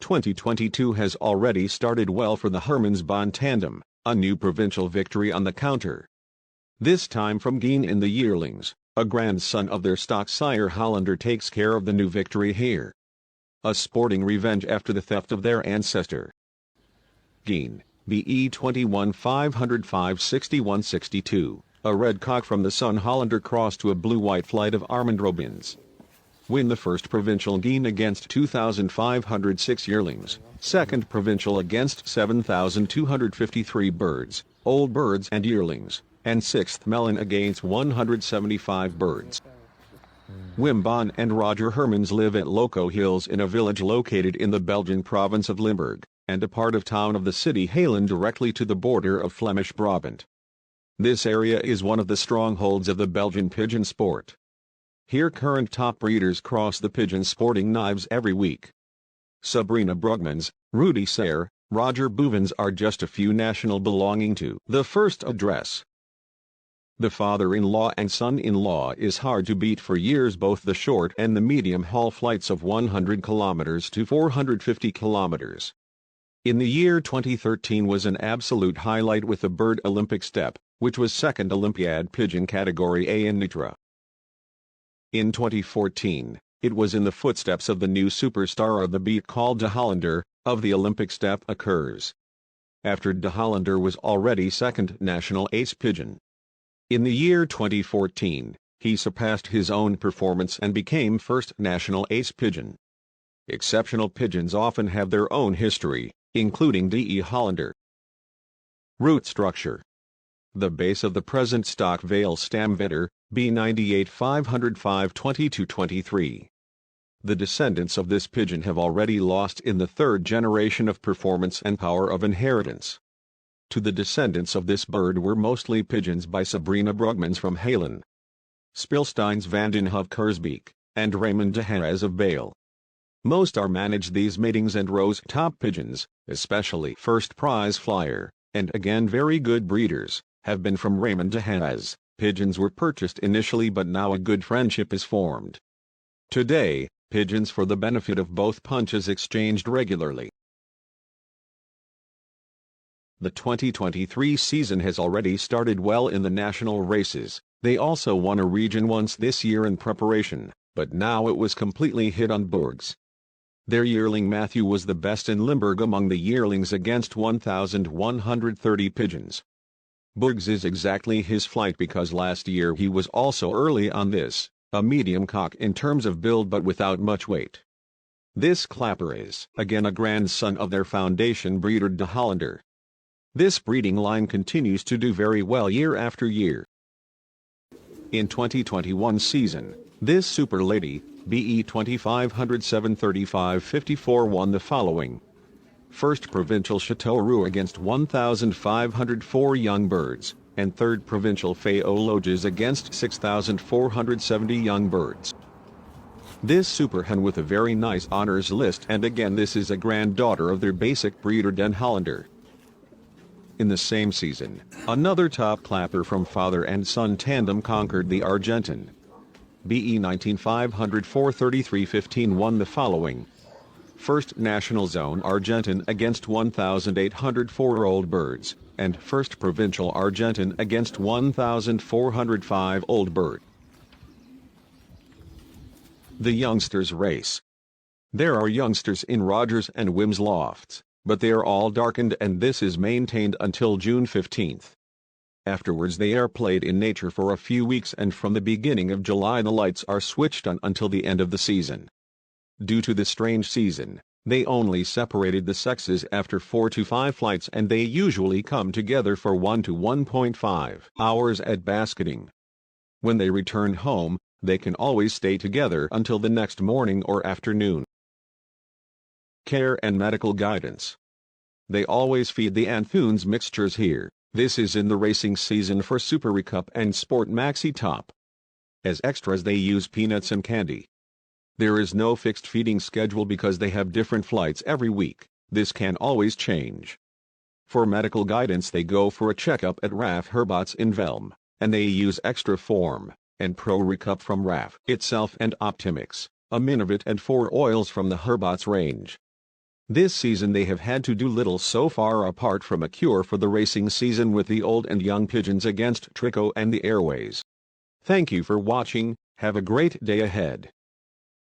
2022 has already started well for the Hermans Bonne tandem, a new provincial victory on the counter. This time from Geen in the yearlings, a grandson of their stock sire Hollander takes care of the new victory here. A sporting revenge after the theft of their ancestor. Geen, BE 21 505 61 62, a red cock from the Sun Hollander crossed to a blue-white flight of Armand Robins. Win the first provincial Geen against 2,506 yearlings, second provincial against 7,253 birds, old birds and yearlings, and sixth melon against 175 birds. Wim Bonne and Roger Hermans live at Loco Hills in a village located in the Belgian province of Limburg, and a part of town of the city Hollander directly to the border of Flemish Brabant. This area is one of the strongholds of the Belgian pigeon sport. Here current top breeders cross the pigeon sporting knives every week. Sabrina Brugmans, Rudy Sayre, Roger Bouvens are just a few national belonging to the first address. The father-in-law and son-in-law is hard to beat for years, both the short and the medium-haul flights of 100 kilometers to 450 kilometers. In the year 2013 was an absolute highlight with the bird Olympic step, which was second Olympiad pigeon category A in Nutra. In 2014, it was in the footsteps of the new superstar of the beat called De Hollander, of the Olympic step occurs. After De Hollander was already second national ace pigeon. In the year 2014, he surpassed his own performance and became first national ace pigeon. Exceptional pigeons often have their own history, including De Hollander. Root structure. The base of the present stock Vale Stamvetter, B98 505 2223. The descendants of this pigeon have already lost in the third generation of performance and power of inheritance. To the descendants of this bird were mostly pigeons by Sabrina Brugmans from Hollander, Spilsteins van den Hove Kersbeek, and Raymond de Haas of Bale. Most are managed these matings and rose top pigeons, especially first prize flyer, and again very good breeders, have been from Raymond de Haas. Pigeons were purchased initially, but now a good friendship is formed. Today, pigeons for the benefit of both punches exchanged regularly. The 2023 season has already started well in the national races. They also won a region once this year in preparation, but now it was completely hit on Burgs. Their yearling Matthew was the best in Limburg among the yearlings against 1,130 pigeons. Burgs is exactly his flight because last year he was also early on this, a medium cock in terms of build but without much weight. This clapper is again a grandson of their foundation breeder De Hollander. This breeding line continues to do very well year after year. In 2021 season, this super lady, BE 2500 735 54 won the following. First provincial Chateauroux against 1,504 young birds, and third provincial Feo Loges against 6,470 young birds. This super hen with a very nice honors list, and again this is a granddaughter of their basic breeder Den Hollander. In the same season, another top clapper from father and son tandem conquered the Argentin. BE 19 504 33 15 won the following. First national zone Argentin against 1,804 old birds, and first provincial Argentin against 1,405 old bird. The youngsters race. There are youngsters in Rogers and Wim's lofts, but they are all darkened, and this is maintained until June 15th. Afterwards they are played in nature for a few weeks, and from the beginning of July the lights are switched on until the end of the season. Due to the strange season, they only separated the sexes after 4 to 5 flights, and they usually come together for 1 to 1.5 hours at basketing. When they return home, they can always stay together until the next morning or afternoon. Care and medical guidance. They always feed the Anthunes mixtures here. This is in the racing season for Super Recup and Sport Maxi Top. As extras they use peanuts and candy. There is no fixed feeding schedule because they have different flights every week. This can always change. For medical guidance they go for a checkup at RAF Herbots in Velm, and they use Extra Form and Pro Recup from RAF itself and Optimix, a Minovit and 4 oils from the Herbots range. This season they have had to do little so far apart from a cure for the racing season with the old and young pigeons against tricho and the airways. Thank you for watching, have a great day ahead.